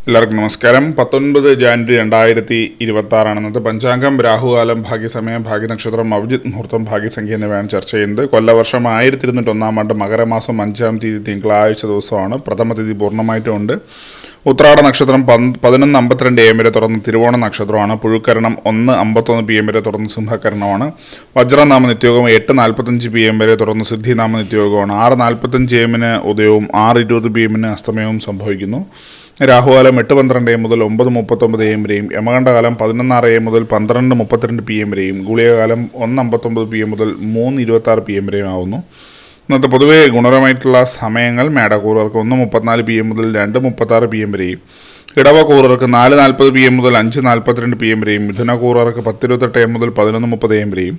എല്ലാവർക്കും നമസ്കാരം. 19 ജാനുവരി 2026 ഇന്നത്തെ പഞ്ചാംഗം. രാഹുകാലം, ഭാഗ്യസമയം, ഭാഗ്യനക്ഷത്രം, അഭിജിത്ത് മുഹൂർത്തം, ഭാഗ്യസംഖ്യ എന്നിവയാണ് ചർച്ച ചെയ്യുന്നത്. കൊല്ലവർഷം 1201 ആണ്ട് മകരമാസം 5-ാം തീയതി തിങ്കളാഴ്ച ദിവസമാണ്. പ്രഥമ തിഥി പൂർണ്ണമായിട്ടുമുണ്ട്. ഉത്രാട നക്ഷത്രം 11:52 AM വരെ തുടർന്ന് തിരുവോണ നക്ഷത്രമാണ്. പുഴുക്കരണം 1:51 PM വരെ തുടർന്ന് സിംഹകരണമാണ്. വജ്രനാമ നിത്യയോഗം 8:45 PM വരെ തുടർന്ന് സിദ്ധിനാമ നിത്യയോഗമാണ്. 6:45 AM ഉദയവും 6:20 PM അസ്തമയവും സംഭവിക്കുന്നു. രാഹുകാലം 8:12 AM മുതൽ 9:39 AM വരെയും, യമകണ്ഠകാലം 11:06 AM മുതൽ 12:32 PM വരെയും, ഗുളികകാലം 1:59 PM മുതൽ 3:26 PM വരെയും ആവുന്നു. ഇന്നത്തെ പൊതുവെ ഗുണപരമായിട്ടുള്ള സമയങ്ങൾ: മേടക്കൂറുകാർക്ക് 1:34 PM മുതൽ 2:36 PM വരെയും, ഇടവക്കൂറുകാർക്ക് 4:40 PM മുതൽ 5:42 PM വരെയും, മിഥുനക്കൂറുകാർക്ക് 10:28 AM മുതൽ 11:30 AM വരെയും,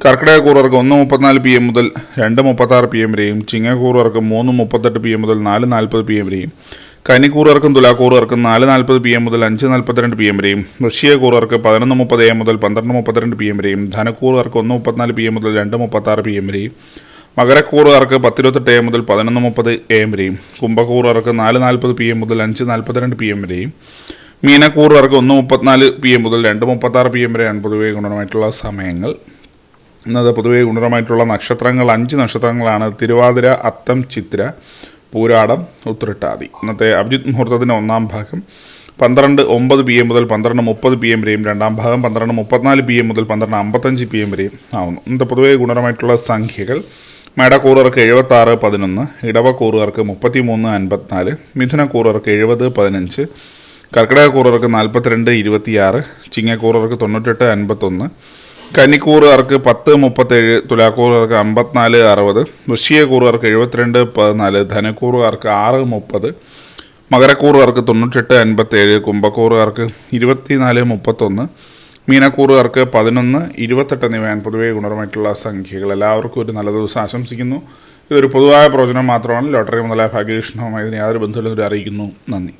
കർക്കിടകക്കൂറുകാർക്ക് 1:34 PM മുതൽ 2:36 PM വരെയും, ചിങ്ങക്കൂറുകാർക്ക് 3:38 PM മുതൽ 4:40 PM വരെയും, കന്നിക്കൂറുകാർക്കും തുലാക്കൂറുകാർക്കും 4:40 PM മുതൽ 5:42 PM വരെയും, വൃശ്ചികക്കൂറുകാർക്ക് 11:30 AM മുതൽ 12:32 PM വരെയും, ധനക്കൂറുകാർക്ക് 1:34 PM മുതൽ 2:36 PM വരെയും, മകരക്കൂറുകാർക്ക് 10:28 AM മുതൽ 11:30 AM വരെയും, കുംഭക്കൂറുകാർക്ക് 4:40 PM മുതൽ 5:42 PM വരെയും, മീനക്കൂറുകാർക്ക് 1:34 PM മുതൽ 2:36 PM വരെയാണ് പൊതുവെ ഗുണപരമായിട്ടുള്ള സമയങ്ങൾ. ഇന്നത്തെ പൊതുവെ ഗുണപരമായിട്ടുള്ള നക്ഷത്രങ്ങൾ 5 നക്ഷത്രങ്ങളാണ്: തിരുവാതിര, അത്തം, ചിത്തിര, പൂരാടം, ഉത്രട്ടാതി. ഇന്നത്തെ അഭിജിത്ത് മുഹൂർത്തത്തിൻ്റെ 1-ാം ഭാഗം 12:09 PM മുതൽ 12:30 PM വരെയും, 2-ാം ഭാഗം 12:34 PM മുതൽ 12:55 PM വരെയും ആവുന്നു. ഇന്നത്തെ പൊതുവെ ഗുണപരമായിട്ടുള്ള സംഖ്യകൾ: മേടക്കൂറുകാർക്ക് 76-11, ഇടവക്കൂറുകാർക്ക് 33-54, മിഥുനക്കൂറുകാർക്ക് 70-15, കർക്കിടകക്കൂറുകാർക്ക് 42-26, ചിങ്ങക്കൂറുകാർക്ക് 98-51, കന്നിക്കൂറുകാർക്ക് 10-37, തുലാക്കൂറുകാർക്ക് 54-60, വൃശ്ചികക്കൂറുകാർക്ക് 72-14, ധനക്കൂറുകാർക്ക് 6-30, മകരക്കൂറുകാർക്ക് 98-57, കുംഭക്കൂറുകാർക്ക് 24-31, മീനക്കൂറുകാർക്ക് 11-28 എന്നിവയാണ് പൊതുവെ ഗുണപരമായിട്ടുള്ള സംഖ്യകൾ. എല്ലാവർക്കും ഒരു നല്ല ദിവസം ആശംസിക്കുന്നു. ഇതൊരു പൊതുവായ പ്രവചനം മാത്രമാണ്. ലോട്ടറി മുതലായ ഭാഗ്യലക്ഷണവുമായി ഇതിന് യാതൊരു ബന്ധമില്ലെന്ന് അറിയിക്കുന്നു. നന്ദി.